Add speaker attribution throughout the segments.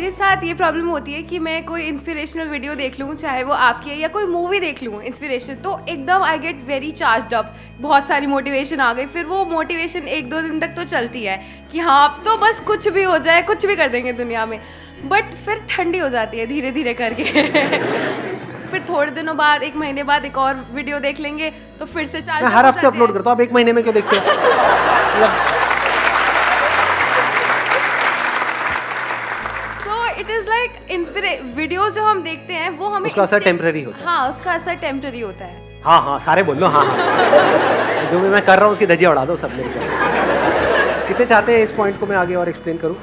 Speaker 1: मेरे साथ ये प्रॉब्लम होती है कि मैं कोई इंस्पिरेशनल वीडियो देख लूँ, चाहे वो आपकी है या कोई मूवी देख लूँ इंस्पिरेशन, तो एकदम I get very charged up, बहुत सारी मोटिवेशन आ गई। फिर वो मोटिवेशन 1-2 दिन तक तो चलती है कि हाँ अब तो बस कुछ भी हो जाए, कुछ भी कर देंगे दुनिया में, बट फिर ठंडी हो जाती है धीरे धीरे करके। फिर थोड़े दिनों बाद, 1 महीने बाद एक और वीडियो देख लेंगे तो फिर से चार्ज।
Speaker 2: मैं हर हफ्ते अपलोड करता हूँ, आप 1 महीने में क्यों देखते हो?
Speaker 1: So it is like videos जो हम देखते हैं वो हमें
Speaker 2: उसका असर टेम्पररी होता है।
Speaker 1: हाँ, उसका असर टेम्पररी होता है।
Speaker 2: हाँ हाँ सारे बोल लो हाँ हाँ। जो भी मैं कर रहा हूँ उसकी धज्जियाँ उड़ा दो सब मेरे को। कितने चाहते हैं इस पॉइंट को मैं आगे और एक्सप्लेन करूँ?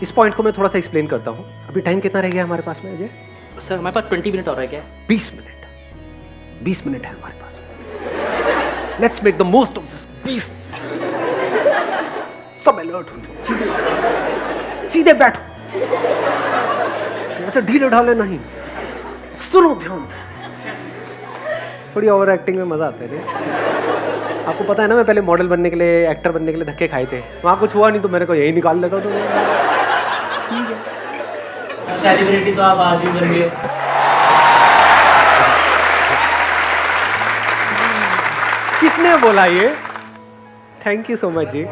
Speaker 2: इस पॉइंट को मैं थोड़ा सा एक्सप्लेन करता हूँ। अभी टाइम कितना रह गया हमारे पास में अजय?
Speaker 3: सर हमारे पास 20 मिनट और है क्या?
Speaker 2: 20 मिनट। 20 मिनट है हमारे पास। Let's make the most of this 20। सब अलर्ट हो जाओ, सीधे बैठो, ऐसे ढीले ढाले नहीं, सुनो ध्यान से। थोड़ी ओवर एक्टिंग में मजा आता है नहीं? आपको पता है ना, मैं पहले मॉडल बनने के लिए, एक्टर बनने के लिए धक्के खाए थे, वहाँ कुछ हुआ नहीं तो मेरे को यही निकाल लेता। तो ठीक है,
Speaker 3: सेलिब्रिटी तो आप आज ही बन गए।
Speaker 2: किसने बोला ये? Thank you so much ji,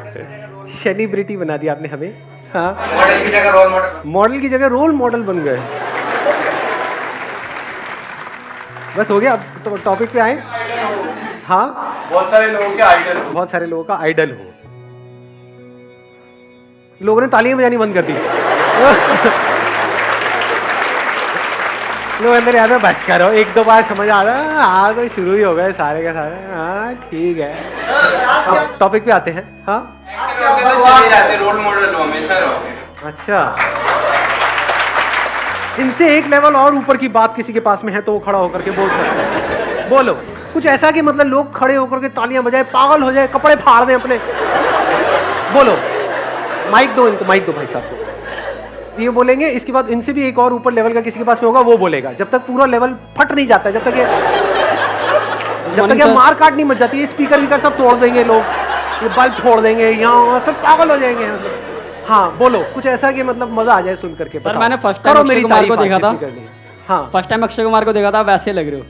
Speaker 2: celebrity बना दिया आपने हमें। हाँ,
Speaker 4: मॉडल की जगह रोल मॉडल,
Speaker 2: मॉडल की जगह रोल मॉडल बन गए। बस हो गया, अब तो टॉपिक पे आए। हाँ,
Speaker 4: बहुत सारे लोगों के आइडल हो।
Speaker 2: बहुत सारे लोगों का आइडल हो। लोगों ने तालियां बजानी बंद कर दी। लोग अंदर याद है, बस करो, 1-2 बार समझ आ रहा। हाँ तो शुरू ही हो गए सारे के सारे। हाँ ठीक है, अब टॉपिक पे आते हैं। हाँ
Speaker 4: चले जाते, रोल मॉडल हो, हमेशा रहोगे।
Speaker 2: अच्छा, इनसे एक लेवल और ऊपर की बात किसी के पास में है तो वो खड़ा होकर के बोल सकता है। बोलो कुछ ऐसा कि मतलब लोग खड़े होकर के तालियां बजाए, पागल हो जाए, कपड़े फाड़ दें अपने। बोलो, माइक दो इनको, माइक दो भाई साहब को। ये बोलेंगे, इसके बाद इनसे भी एक और ऊपर लेवल का किसी के पास में होगा, वो बोलेगा। जब तक पूरा लेवल फट नहीं जाता है, जब तक ये मार काट नहीं मच जाती है, स्पीकर वीकर सब तोड़ देंगे लोग, ये बल्ब फोड़ देंगे, यहाँ सब पागल हो जाएंगे। हाँ बोलो कुछ ऐसा कि मतलब मजा आ जाए सुन करके।
Speaker 3: सर मैंने फर्स्ट टाइम अक्षय कुमार को देखा था।
Speaker 2: हाँ,
Speaker 3: फर्स्ट टाइम अक्षय कुमार को देखा था, वैसे लग रहे हो।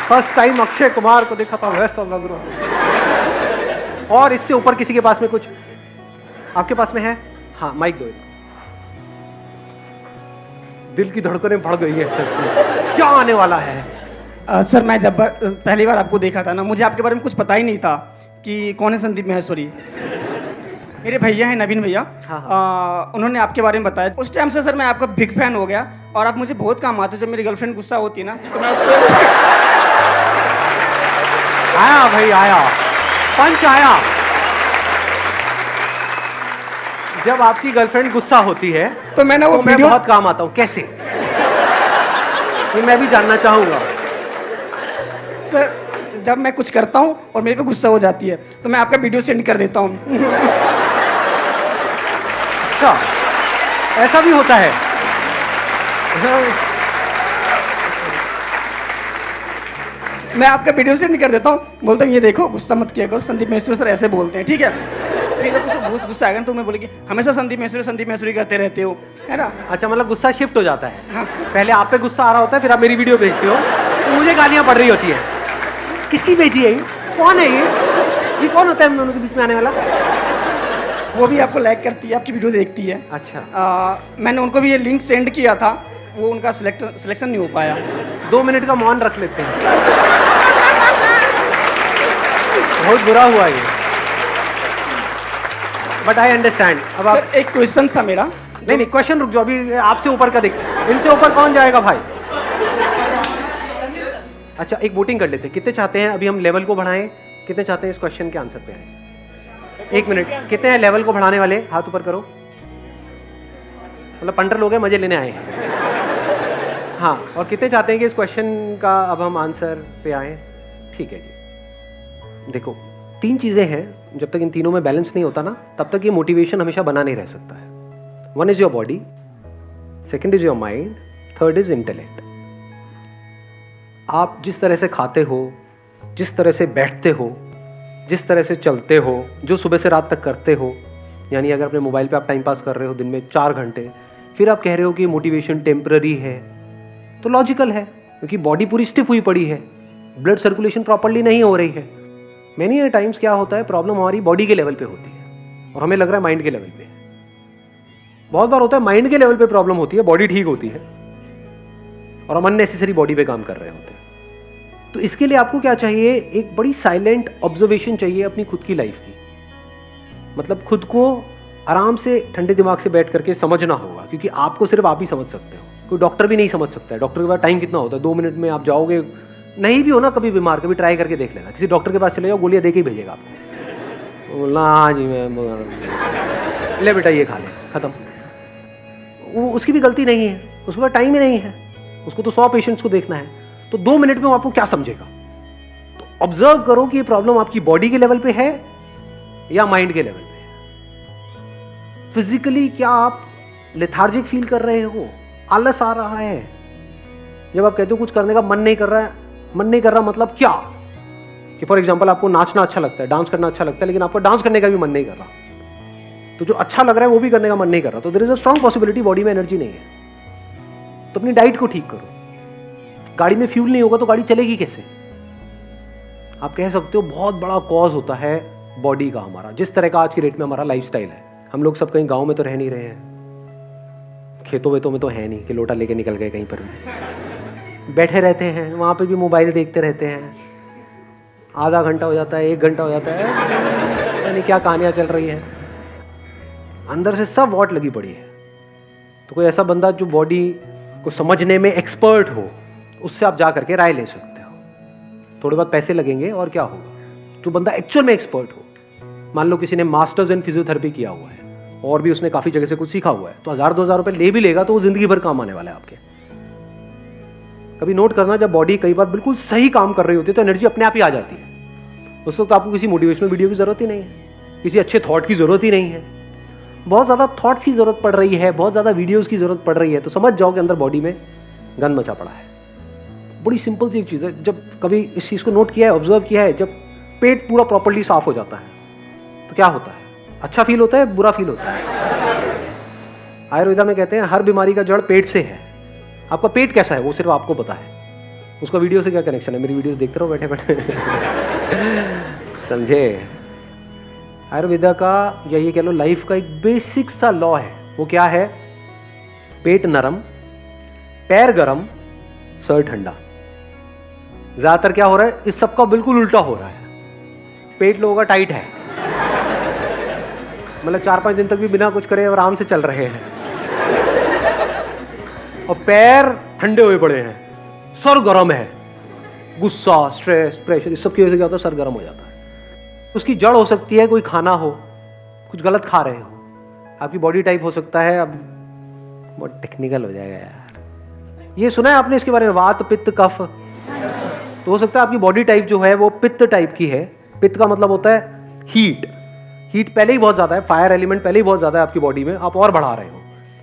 Speaker 2: फर्स्ट टाइम अक्षय कुमार को देखा था, वैसा लग रहा। और इससे ऊपर किसी के पास में कुछ आपके पास में है? हाँ माइक दो। दिल की धड़कनें बढ़ गई है सर, क्या आने वाला है?
Speaker 5: सर मैं जब पहली बार आपको देखा था ना, मुझे आपके बारे में कुछ पता ही नहीं था कि कौन है संदीप माहेश्वरी। मेरे भैया हैं नवीन भैया,
Speaker 2: हाँ।
Speaker 5: उन्होंने आपके बारे में बताया। उस टाइम से सर मैं आपका बिग फैन हो गया और आप मुझे बहुत काम आते। जब मेरी गर्लफ्रेंड गुस्सा होती है ना तो मैं उसको
Speaker 2: आया भाई, आया पंच आया। जब आपकी गर्लफ्रेंड गुस्सा होती है
Speaker 5: तो मैं ना वो
Speaker 2: तो मैं बहुत काम आता हूँ। कैसे? ये मैं भी जानना चाहूंगा।
Speaker 5: सर जब मैं कुछ करता हूँ और मेरे पे गुस्सा हो जाती है तो मैं आपका वीडियो सेंड कर देता हूँ।
Speaker 2: अच्छा, ऐसा भी होता है?
Speaker 5: मैं आपका वीडियो सेंड कर देता हूँ, बोलता हूँ ये देखो गुस्सा मत किया करो, संदीप माहेश्वरी सर ऐसे बोलते हैं, ठीक है? फिर जब उसे बहुत गुस्सा आएगा तो मैं बोलेगी हमेशा संदीप माहेश्वरी करते रहते हो, है ना?
Speaker 2: अच्छा, मतलब गुस्सा शिफ्ट हो जाता है। पहले आप पे गुस्सा आ रहा होता है, फिर आप मेरी वीडियो भेजते हो तो मुझे गालियां पड़ रही होती है। किसकी भेजी है ये? कौन है ये कौन होता है हम दोनों के बीच में आने वाला?
Speaker 5: वो भी आपको लाइक करती है, आपकी वीडियो देखती है।
Speaker 2: अच्छा,
Speaker 5: मैंने उनको भी ये लिंक सेंड किया था, वो उनका सिलेक्शन नहीं हो पाया।
Speaker 2: 2 मिनट का मौन रख लेते हैं। बहुत बुरा हुआ ये, बट आई अंडरस्टैंड। अब आप
Speaker 5: सर एक क्वेश्चन था मेरा।
Speaker 2: नहीं क्वेश्चन रुक जाओ, अभी आपसे ऊपर का देख, इनसे ऊपर कौन जाएगा भाई? अच्छा, एक वोटिंग कर लेते हैं। कितने चाहते हैं अभी हम लेवल को बढ़ाएं? कितने चाहते हैं इस क्वेश्चन के आंसर पे आए? 1 मिनट, कितने हैं लेवल को बढ़ाने वाले? हाथ ऊपर करो। मतलब 15 लोग हैं, मजे लेने आए हैं। हाँ, और कितने चाहते हैं कि इस क्वेश्चन का अब हम आंसर पे आए? ठीक है जी। देखो 3 चीजें हैं, जब तक इन तीनों में बैलेंस नहीं होता ना, तब तक ये मोटिवेशन हमेशा बना नहीं रह सकता है। 1 is your body, 2nd is your mind, 3rd is intellect. आप जिस तरह से खाते हो, जिस तरह से बैठते हो, जिस तरह से चलते हो, जो सुबह से रात तक करते हो, यानी अगर अपने मोबाइल पे आप टाइम पास कर रहे हो दिन में 4 घंटे, फिर आप कह रहे हो कि मोटिवेशन टेम्पररी है, तो लॉजिकल है क्योंकि बॉडी पूरी स्टिफ हुई पड़ी है, ब्लड सर्कुलेशन प्रॉपरली नहीं हो रही है। मैनी टाइम्स क्या होता है, प्रॉब्लम हमारी बॉडी के लेवल पे होती है और हमें लग रहा है माइंड के लेवल पे। बहुत बार होता है माइंड के लेवल पे प्रॉब्लम होती है, बॉडी ठीक होती है और हम अननेसेसरी बॉडी पे काम कर रहे होते हैं। तो इसके लिए आपको क्या चाहिए, एक बड़ी साइलेंट ऑब्जर्वेशन चाहिए अपनी खुद की लाइफ की। मतलब खुद को आराम से ठंडे दिमाग से बैठ करके समझना होगा, क्योंकि आपको सिर्फ आप ही समझ सकते हो, कोई डॉक्टर भी नहीं समझ सकता है। डॉक्टर के पास टाइम कितना होता है, 2 मिनट में आप जाओगे, नहीं भी हो ना कभी बीमार, कभी ट्राई करके देख लेना, किसी डॉक्टर के पास चले जाओ, गोलियां दे के ही भेजेगा आपको, बोलना हाँ जी मैं ले बेटा ये खा ले, खत्म। वो उसकी भी गलती नहीं है, उसके पास टाइम ही नहीं है, उसको तो 100 पेशेंट्स को देखना है, तो 2 मिनट में वो आपको क्या समझेगा। तो ऑब्जर्व करो कि ये प्रॉब्लम आपकी बॉडी के लेवल पे है या माइंड के लेवल पे है। फिजिकली क्या आप लेथार्जिक फील कर रहे हो, आलस आ रहा है, जब आप कहते हो कुछ करने का मन नहीं कर रहा है, मन नहीं कर रहा मतलब क्या, कि फॉर एग्जांपल आपको नाचना अच्छा लगता है, डांस करना अच्छा लगता है, लेकिन आपको डांस करने का भी मन नहीं कर रहा, तो जो अच्छा लग रहा है वो भी करने का मन नहीं कर रहा, तो there is a strong possibility body में एनर्जी नहीं है। तो अपनी डाइट को ठीक करो। गाड़ी में फ्यूल नहीं होगा तो गाड़ी चलेगी कैसे। आप कह सकते हो बहुत बड़ा कॉज होता है बॉडी का हमारा, जिस तरह का आज की डेट में हमारा लाइफस्टाइल है। हम लोग सब कहीं गांव में तो रह नहीं रहे हैं, खेतों वेतों में तो है नहीं कि लोटा लेके निकल गए कहीं पर भी, बैठे रहते हैं, वहां पे भी मोबाइल देखते रहते हैं, आधा घंटा हो जाता है, 1 घंटा हो जाता है, यानी क्या कहानियां चल रही है, अंदर से सब वॉट लगी पड़ी है। तो कोई ऐसा बंदा जो बॉडी को समझने में एक्सपर्ट हो, उससे आप जा करके राय ले सकते हो। थोड़े बहुत पैसे लगेंगे और क्या होगा। जो बंदा एक्चुअल में एक्सपर्ट हो, मान लो किसी ने मास्टर्स इन फिजियोथेरेपी किया हुआ है और भी उसने काफी जगह से कुछ सीखा हुआ है, तो 1000-2000 रुपए ले भी लेगा तो वो जिंदगी भर काम आने वाला है आपके। कभी नोट करना, जब बॉडी कई बार बिल्कुल सही काम कर रही होती है तो एनर्जी अपने आप ही आ जाती है। उस वक्त आपको किसी मोटिवेशनल वीडियो की जरूरत ही नहीं है, किसी अच्छे थॉट की जरूरत ही नहीं है। बहुत ज्यादा थॉट्स की जरूरत पड़ रही है, बहुत ज्यादा वीडियोस की जरूरत पड़ रही है, तो समझ जाओ कि अंदर बॉडी में गंद मचा पड़ा है। बड़ी सिंपल सी एक चीज है, जब कभी इस चीज को नोट किया है, ऑब्जर्व किया है, जब पेट पूरा प्रॉपर्ली साफ हो जाता है तो क्या होता है, अच्छा फील होता है, बुरा फील होता है। आयुर्वेदा में कहते हैं हर बीमारी का जड़ पेट से है। आपका पेट कैसा है वो सिर्फ आपको पता है, उसका वीडियो से क्या कनेक्शन है। मेरी वीडियोस देखते रहो बैठे बैठे समझे। आयुर्वेदा का या ये कह लो लाइफ का एक बेसिक सा लॉ है, वो क्या है, पेट नरम, पैर गरम, सर ठंडा। ज्यादातर क्या हो रहा है, इस सब का बिल्कुल उल्टा हो रहा है। पेट लोगों का टाइट है, मतलब 4-5 दिन तक भी बिना कुछ करे आराम से चल रहे हैं, और पैर ठंडे हुए पड़े हैं, सर गर्म है, गुस्सा, स्ट्रेस, प्रेशर, इस सब की वजह से क्या होता है, सर गर्म हो जाता है। उसकी जड़ हो सकती है कोई खाना हो, कुछ गलत खा रहे हो, आपकी बॉडी टाइप हो सकता है, अब बहुत टेक्निकल हो जाएगा यार, ये सुना है आपने इसके बारे में, वात पित्त कफ। तो हो सकता है आपकी बॉडी टाइप जो है वो पित्त टाइप की है। पित्त का मतलब होता है हीट, हीट पहले ही बहुत ज्यादा है, फायर एलिमेंट पहले ही बहुत ज्यादा है आपकी बॉडी में, आप और बढ़ा रहे हो,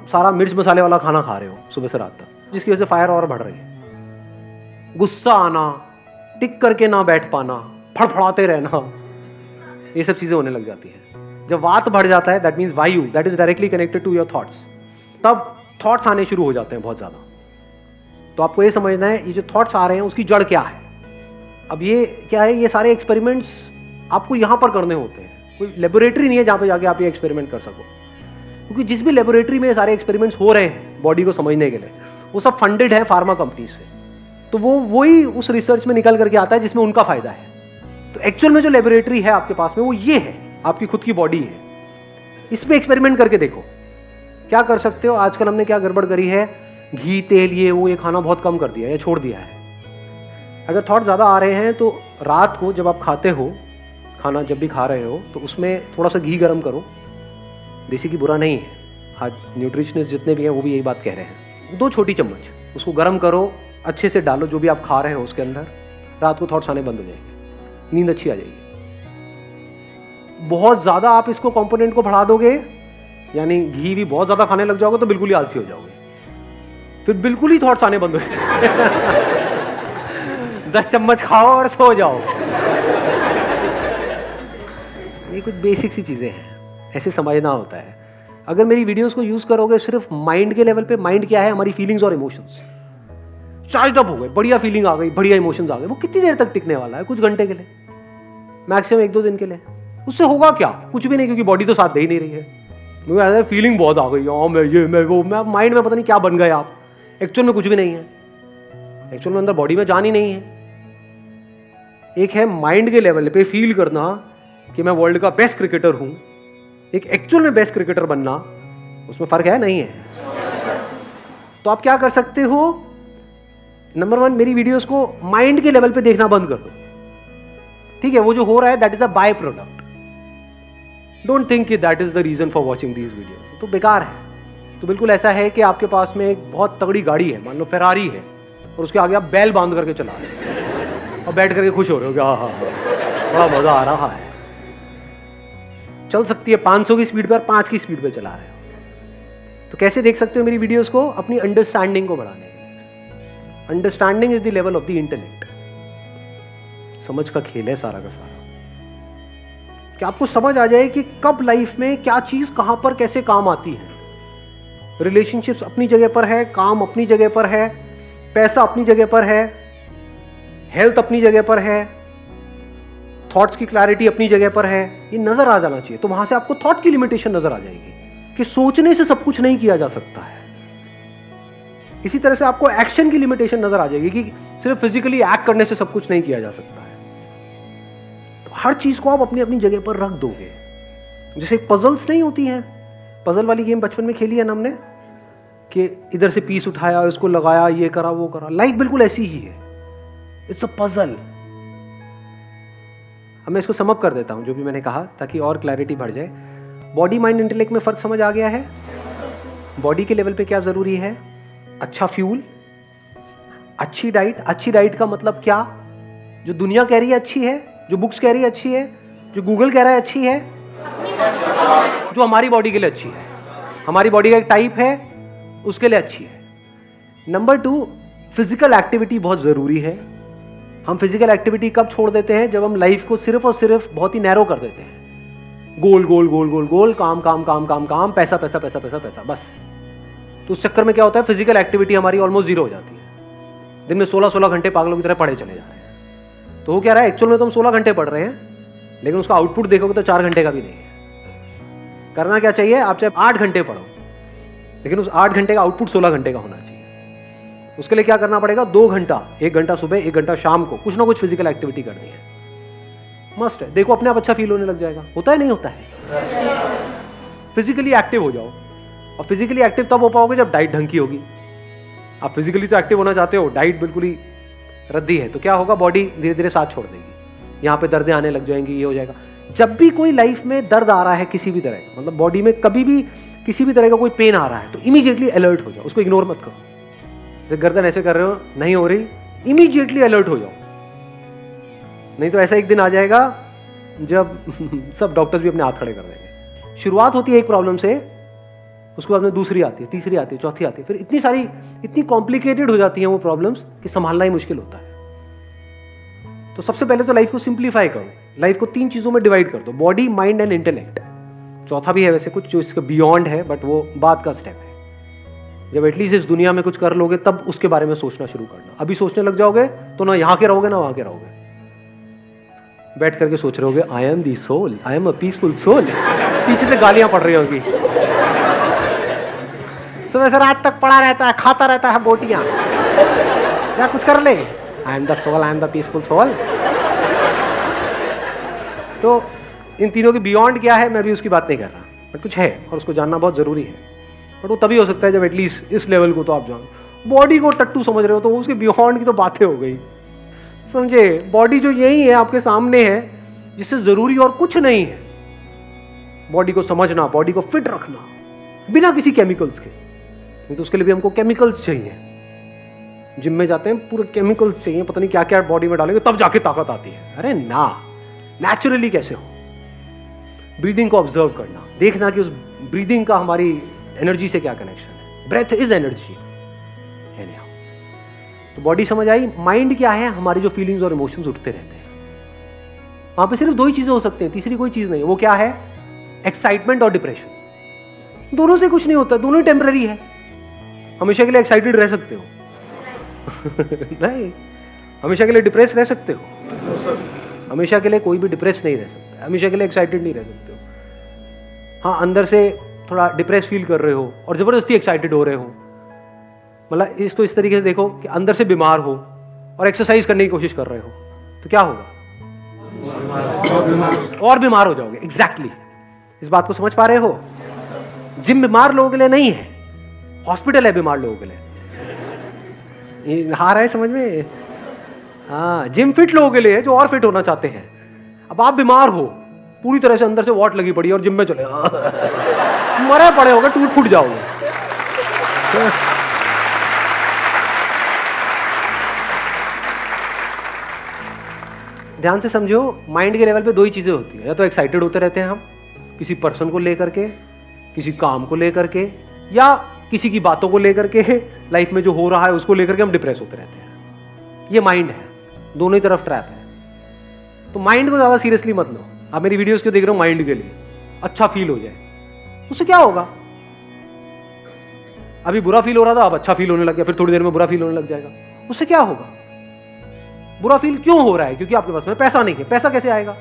Speaker 2: सारा मिर्च मसाले वाला खाना खा रहे हो सुबह से रात तक, जिसकी वजह से फायर और बढ़ रही है। गुस्सा आना, टिक करके ना बैठ पाना, फड़फड़ाते रहना, ये सब चीजें होने लग जाती है। जब वात बढ़ जाता है, दैट मीन्स वायु, that is directly connected to your thoughts, तब थॉट्स आने शुरू हो जाते हैं बहुत ज्यादा। तो आपको ये समझना है ये जो थॉट्स आ रहे हैं उसकी जड़ क्या है। अब ये क्या है, ये सारे एक्सपेरिमेंट्स आपको यहां पर करने होते हैं, कोई लेबोरेटरी नहीं है जहां पे जाके आप ये एक्सपेरिमेंट कर सको, क्योंकि जिस भी लेबोरेटरी में ये सारे एक्सपेरिमेंट्स हो रहे हैं बॉडी को समझने के लिए, वो सब फंडेड है फार्मा कंपनी से, तो वो वही उस रिसर्च में निकल करके आता है जिसमें उनका फायदा है। तो एक्चुअल में जो लेबोरेटरी है आपके पास में वो ये है, आपकी खुद की बॉडी है, इसमें एक्सपेरिमेंट करके देखो क्या कर सकते हो। आजकल हमने क्या गड़बड़ करी है, घी तेल ये खाना बहुत कम कर दिया है या छोड़ दिया है। अगर थॉट ज़्यादा आ रहे हैं तो रात को जब आप खाते हो, खाना जब भी खा रहे हो, तो उसमें थोड़ा सा घी गर्म करो, देसी घी बुरा नहीं है, आज न्यूट्रिशनिस्ट जितने भी हैं वो भी यही बात कह रहे हैं, 2 छोटी चम्मच उसको गर्म करो, अच्छे से डालो जो भी आप खा रहे हो उसके अंदर, रात को थॉट्स आने बंद हो जाएंगे, नींद अच्छी आ जाएगी। बहुत ज़्यादा आप इसको कंपोनेंट को बढ़ा दोगे, यानी घी भी बहुत ज़्यादा खाने लग जाओगे तो बिल्कुल ही आलसी हो जाओगे, फिर बिल्कुल ही थॉट्स आने बंद हो जाएंगे 10 चम्मच खाओ और सो जाओ। ये कुछ बेसिक सी चीज़ें हैं, ऐसे समझना होता है। अगर मेरी वीडियोस को यूज़ करोगे सिर्फ माइंड के लेवल पे, माइंड क्या है, हमारी फीलिंग्स और इमोशंस, चार्ज अप हो गए, बढ़िया फीलिंग आ गई, बढ़िया इमोशंस आ गए, वो कितनी देर तक टिकने वाला है? कुछ घंटे के लिए, मैक्सिमम 1-2 दिन के लिए। उससे होगा क्या? कुछ भी नहीं, क्योंकि बॉडी तो साथ दे ही नहीं रही है। मुझे ऐसा फीलिंग बहुत आ गई, हाँ मैं ये मैं वो, मैं माइंड में पता नहीं क्या बन गए आप। एक्चुअल में कुछ भी नहीं है, एक्चुअल में अंदर बॉडी में जान ही नहीं है। एक है माइंड के लेवल पे फील करना कि मैं वर्ल्ड का बेस्ट क्रिकेटर हूं, एक एक्चुअल में बेस्ट क्रिकेटर बनना, उसमें फर्क है नहीं है। तो आप क्या कर सकते हो? नंबर 1, मेरी वीडियोस को माइंड के लेवल पे देखना बंद कर दो। ठीक है, वो जो हो रहा है that is a byproduct. Don't think कि that is the reason for watching these videos. तो बेकार है। तो बिल्कुल ऐसा है कि आपके पास में एक बहुत तगड़ी गाड़ी है, मान लो फेरारी है, और उसके आगे आप बैल बांध करके चला रहे हो और बैठ करके खुश हो रहे हो कि हाँ हाँ बड़ा मजा आ रहा है। चल सकती है 500 की स्पीड पर, 5 की स्पीड पर चला रहे हो। तो कैसे देख सकते हो मेरी वीडियोस को? अपनी अंडरस्टैंडिंग को बढ़ाने के लिए। Understanding is the level of the intellect. समझ का खेल है सारा का सारा, कि आपको समझ आ जाए कि कब लाइफ में क्या चीज कहां पर कैसे काम आती है। रिलेशनशिप्स अपनी जगह पर है, काम अपनी जगह पर है, पैसा अपनी जगह पर है, हेल्थ अपनी जगह पर है, थॉट्स की क्लैरिटी अपनी जगह पर है। ये नजर आ जाना चाहिए। तो वहां से आपको थॉट की लिमिटेशन नजर आ जाएगी कि सोचने से सब कुछ नहीं किया जा सकता है। इसी तरह से आपको एक्शन की लिमिटेशन नजर आ जाएगी कि सिर्फ फिजिकली एक्ट करने से सब कुछ नहीं किया जा सकता है। तो हर चीज को आप अपनी अपनी जगह पर रख दोगे। जैसे पजल्स नहीं होती हैं, पजल वाली गेम बचपन में खेली है ना हमने, कि इधर से पीस उठाया, इसको लगाया, ये करा वो करा। लाइफ बिल्कुल ऐसी ही है, इट्स अ पजल। अब मैं इसको समअप कर देता हूं जो भी मैंने कहा, ताकि और क्लैरिटी बढ़ जाए। बॉडी माइंड इंटेलेक्ट में फर्क समझ आ गया है? बॉडी के लेवल पे क्या जरूरी है? अच्छा फ्यूल, अच्छी डाइट। अच्छी डाइट का मतलब क्या? जो दुनिया कह रही है अच्छी है, जो बुक्स कह रही है अच्छी है, जो गूगल कह रहा है अच्छी है, जो हमारी बॉडी के लिए अच्छी है। हमारी बॉडी का एक टाइप है, उसके लिए अच्छी है। नंबर 2, फिजिकल एक्टिविटी बहुत जरूरी है। हम फिजिकल एक्टिविटी कब छोड़ देते हैं? जब हम लाइफ को सिर्फ और सिर्फ बहुत ही नैरो कर देते हैं। गोल गोल गोल गोल गोल, काम काम काम काम काम, पैसा पैसा पैसा पैसा पैसा, बस। तो उस चक्कर में क्या होता है? फिजिकल एक्टिविटी हमारी ऑलमोस्ट जीरो हो जाती है। दिन में 16-16 घंटे पागलों की तरह पढ़े चले जा रहे हैं। तो वो क्या रहा है? एक्चुअल में तो हम 16 घंटे पढ़ रहे हैं, लेकिन उसका आउटपुट देखोगे तो 4 घंटे का भी नहीं है। करना क्या चाहिए? आप चाहे 8 घंटे पढ़ो, लेकिन उस 8 घंटे का आउटपुट 16 घंटे का होना चाहिए। उसके लिए क्या करना पड़ेगा? 2 घंटा, 1 घंटा सुबह, 1 घंटा शाम को कुछ ना कुछ फिजिकल एक्टिविटी करनी है, मस्ट है। देखो अपने आप अच्छा फील होने लग जाएगा। होता है नहीं होता है? फिजिकली एक्टिव हो जाओ। और फिजिकली एक्टिव तब हो पाओगे जब डाइट ढंग की होगी। आप फिजिकली तो एक्टिव होना चाहते हो, डाइट बिल्कुल ही रद्दी है, तो क्या होगा? बॉडी धीरे धीरे साथ छोड़ देगी, यहाँ पे दर्दें आने लग जाएंगी, ये हो जाएगा। जब भी कोई लाइफ में दर्द आ रहा है किसी भी तरह का, मतलब बॉडी में कभी भी किसी भी तरह का कोई पेन आ रहा है, तो इमीडिएटली अलर्ट हो जाओ, उसको इग्नोर मत करो। जैसे गर्दन ऐसे कर रहे हो, नहीं हो रही, इमीडिएटली अलर्ट हो जाओ। नहीं तो ऐसा एक दिन आ जाएगा जब सब डॉक्टर्स भी अपने हाथ खड़े कर देंगे। शुरुआत होती है एक प्रॉब्लम से, उसके बाद में दूसरी आती है, तीसरी आती है, चौथी आती है, फिर इतनी सारी, इतनी कॉम्प्लिकेटेड हो जाती हैं वो प्रॉब्लम्स कि संभालना ही मुश्किल होता है। तो सबसे पहले तो लाइफ को सिंप्लीफाई करो, लाइफ को 3 चीजों में डिवाइड कर दो, बॉडी, माइंड एंड इंटेलेक्ट। चौथा भी है वैसे कुछ जो इसका बियॉन्ड है, बट वो बाद का स्टेप है। जब एटलीस्ट इस दुनिया में कुछ कर लोगे तब उसके बारे में सोचना शुरू करना। अभी सोचने लग जाओगे तो ना यहाँ के रहोगे ना वहां के रहोगे, बैठ करके सोच रहे होगे I am the soul, I am a peaceful soul. पीछे से गालियां पड़ रही होगी, सुबह से रात तक पड़ा रहता है, खाता रहता है बोटियां, या कुछ कर ले, I am the soul, I am the peaceful soul. तो इन तीनों के बियॉन्ड क्या है मैं भी उसकी बात नहीं कर रहा, बट कुछ है और उसको जानना बहुत जरूरी है। बट वो तभी हो सकता है जब एटलीस्ट इस लेवल को तो आप जानो। बॉडी को टट्टू समझ रहे हो तो उसके बियॉन्ड की तो बातें हो गई, समझे? बॉडी जो यही है आपके सामने है, जिससे जरूरी और कुछ नहीं है। बॉडी को समझना, बॉडी को फिट रखना बिना किसी केमिकल्स के। नहीं तो उसके लिए भी हमको केमिकल्स चाहिए। जिम में जाते हैं पूरे केमिकल्स चाहिए, पता नहीं क्या क्या बॉडी में डालेंगे तब जाके ताकत आती है। अरे ना, नेचुरली कैसे हो? ब्रीदिंग को ऑब्जर्व करना, देखना कि उस ब्रीदिंग का हमारी एनर्जी से क्या कनेक्शन है। Breath is energy. तो बॉडी समझ आई। माइंड क्या है? हमारी जो फीलिंग्स और इमोशंस उठते रहते हैं, वहां पे सिर्फ दो ही चीजें हो सकती हैं, तीसरी कोई चीज नहीं है। वो क्या है? एक्साइटमेंट और डिप्रेशन। दोनों से कुछ नहीं होता, दोनों ही टेम्पररी है। हमेशा के लिए एक्साइटेड रह सकते हो नहीं, हमेशा के लिए डिप्रेस रह सकते हो? हमेशा के लिए कोई भी डिप्रेस नहीं रह सकता, हमेशा के लिए एक्साइटेड नहीं रह सकते हो। हाँ, अंदर से थोड़ा डिप्रेस फील कर रहे हो और जबरदस्ती एक्साइटेड हो रहे हो, मतलब इसको इस तरीके से देखो कि अंदर से बीमार हो और एक्सरसाइज करने की कोशिश कर रहे हो, तो क्या होगा? और बीमार हो जाओगे। एग्जैक्टली इस बात को समझ पा रहे हो? जिम बीमार लोगों के लिए नहीं है, हॉस्पिटल है बीमार लोगों के लिए। ये आ रहा है समझ में? हाँ, जिम फिट लोगों के लिए है जो और फिट होना चाहते हैं। अब आप बीमार हो, पूरी तरह से अंदर से वाट लगी पड़ी है और जिम में चले मरे पड़े होगे, टूट फूट जाओगे। ध्यान से समझो, माइंड के लेवल पे दो ही चीजें होती है, या तो एक्साइटेड होते रहते हैं हम किसी पर्सन को लेकर के, किसी काम को लेकर के, या किसी की बातों को लेकर के, लाइफ में जो हो रहा है उसको लेकर के हम डिप्रेस होते रहते हैं। ये माइंड है, दोनों ही तरफ ट्रैप है। तो माइंड को ज्यादा सीरियसली मत लो। आप मेरी वीडियोस क्यों देख रहे हो? माइंड के लिए अच्छा फील हो जाए, उससे क्या होगा? अभी बुरा फील हो रहा था, अब अच्छा फील होने लग गया, फिर थोड़ी देर में बुरा फील होने लग जाएगा, उससे क्या होगा? बुरा फील क्यों हो रहा है? क्योंकि आपके पास में पैसा नहीं है। पैसा कैसे आएगा?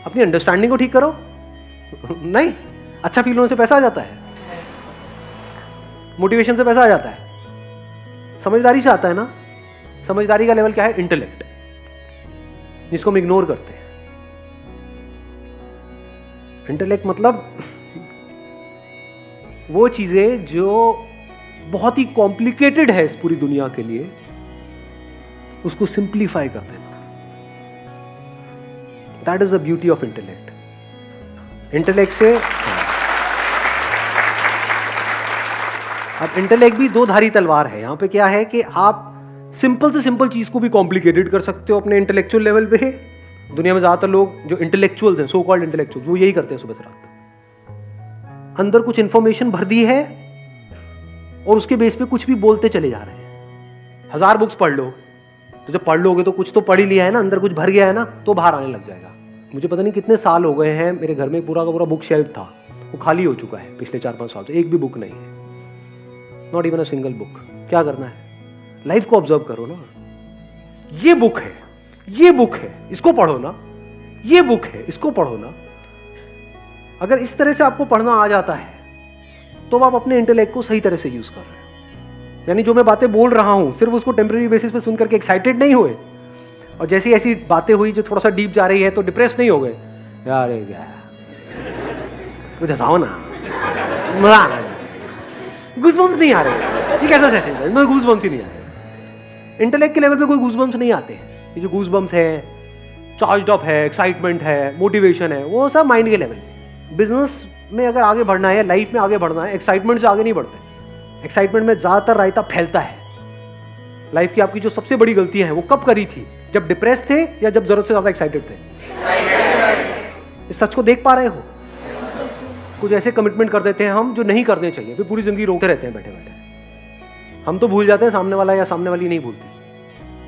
Speaker 2: अपनी अंडरस्टैंडिंग को ठीक करो नहीं, अच्छा फील होने से पैसा आ जाता है, मोटिवेशन से पैसा आ जाता है, समझदारी से आता है ना। समझदारी का लेवल क्या है? इंटेलेक्ट, जिसको हम इग्नोर करते हैं। इंटेलेक्ट मतलब वो चीजें जो बहुत ही कॉम्प्लिकेटेड है इस पूरी दुनिया के लिए, उसको सिंप्लीफाई कर देना। That is the beauty of intellect. Intellect से अब इंटेलेक्ट भी दो धारी तलवार है। यहां पे क्या है कि आप सिंपल से सिंपल चीज को भी कॉम्प्लिकेटेड कर सकते हो अपने इंटेलेक्चुअल लेवल पे। दुनिया में ज्यादातर लोग जो इंटेलेक्चुअल्स हैं, सो कॉल्ड इंटेलेक्चुअल्स, वो यही करते हैं सुबह से रात। अंदर कुछ इंफॉर्मेशन भर दी है और उसके बेस पे कुछ भी बोलते चले जा रहे हैं। 1000 बुक्स पढ़ लो, तो जब पढ़ लोगे तो कुछ तो पढ़ ही लिया है ना, अंदर कुछ भर गया है ना, तो बाहर आने लग जाएगा। मुझे पता नहीं कितने साल हो गए हैं, मेरे घर में पूरा का पूरा बुक शेल्फ था, वो खाली हो चुका है पिछले 4-5 साल से, एक भी बुक नहीं है, not even a single book. क्या करना है? लाइफ को ऑब्जर्व करो ना। ये बुक है, ये बुक है, इसको पढ़ो ना। ये बुक है, इसको पढ़ो ना। अगर इस तरह से आपको पढ़ना आ जाता है तो आप अपने इंटेलेक्ट को सही तरह से यूज कर रहे हो। यानी जो मैं बातें बोल रहा हूं सिर्फ उसको टेम्परेरी बेसिस पे सुन करके एक्साइटेड नहीं हुए, और जैसी ऐसी बातें हुई जो थोड़ा सा डीप जा रही है तो डिप्रेस नहीं हो गए, यार कुछ हंसाओ ना, मजा आ रहा है, गूज़बम्स नहीं आ रहे। ये कैसा सेशन है? इसमें गूज़बम्स ही नहीं आ रहे। इंटेलेक्ट के लेवल पे कोई गूज़बम्स नहीं आते। ये जो गूज़बम्स है, चार्ज्ड अप है, एक्साइटमेंट है, मोटिवेशन है, वो सब माइंड के लेवल पे। बिजनेस में अगर आगे बढ़ना है, लाइफ में आगे बढ़ना है, एक्साइटमेंट से आगे नहीं बढ़ते। एक्साइटमेंट में ज्यादातर रायता फैलता है। लाइफ की आपकी जो सबसे बड़ी गलतियां हैं वो कब करी थी? जब डिप्रेस थे या जब जरूरत से ज्यादा एक्साइटेड थे? इस सच को देख पा रहे हो? कुछ ऐसे कमिटमेंट कर देते हैं हम जो नहीं करने चाहिए, फिर पूरी जिंदगी रोकते रहते हैं बैठे बैठे। हम तो भूल जाते हैं, सामने वाला या सामने वाली नहीं भूलते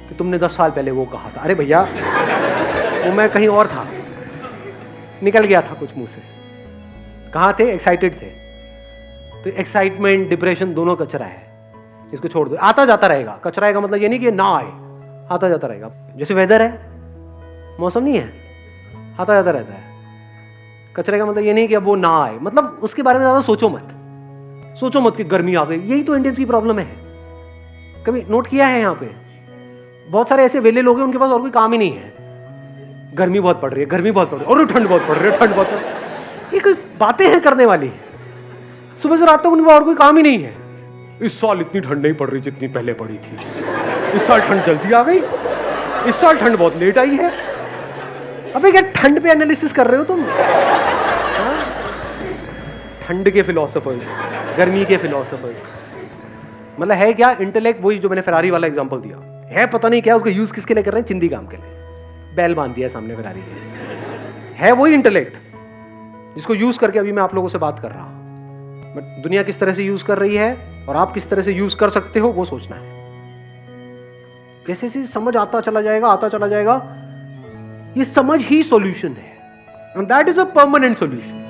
Speaker 2: कि तुमने 10 साल पहले वो कहा था। अरे भैया, वो मैं कहीं और था, निकल गया था कुछ मुंह से। कहाँ थे? एक्साइटेड थे। तो एक्साइटमेंट, डिप्रेशन दोनों कचरा है, इसको छोड़ दो। आता जाता रहेगा। कचरा का मतलब ये नहीं कि ना आए, आता जाता रहेगा। जैसे वेदर है, मौसम नहीं है, आता जाता रहता है। कचरे का मतलब ये नहीं कि अब वो ना आए, मतलब उसके बारे में ज्यादा सोचो मत। सोचो मत कि गर्मी आ गई। यही तो इंडियंस की प्रॉब्लम है। कभी नोट किया है? यहाँ पे बहुत सारे ऐसे वेले लोग हैं, उनके पास और कोई काम ही नहीं है। गर्मी बहुत पड़ रही है, गर्मी बहुत पड़ रही है, और ठंड बहुत पड़ रही है, ठंड बहुत पड़ रही है। ये कोई बातें हैं करने वाली? सुबह से रात तक उनके पास और कोई काम ही नहीं है। इस साल इतनी ठंड नहीं पड़ रही जितनी पहले पड़ी थी, इस साल ठंड जल्दी आ गई, इस साल ठंड बहुत लेट आई है। अबे क्या ठंड पे एनालिसिस कर रहे हो तुम? ठंड के फिलोसोफर्स, गर्मी के फिलोसोफर्स, मतलब है क्या? इंटेलेक्ट वही जो मैंने फेरारी वाला एग्जांपल दिया है, पता नहीं क्या उसका यूज किसके लिए कर रहे हैं? चिंदी काम के लिए। बैल बांध दिया सामने फेरारी के, है वही इंटेलेक्ट जिसको यूज करके अभी मैं आप लोगों से बात कर रहा हूं। बट दुनिया किस तरह से यूज कर रही है और आप किस तरह से यूज कर सकते हो वो सोचना है। जैसे जैसे समझ आता चला जाएगा ये समझ ही सॉल्यूशन है, and that is a permanent solution.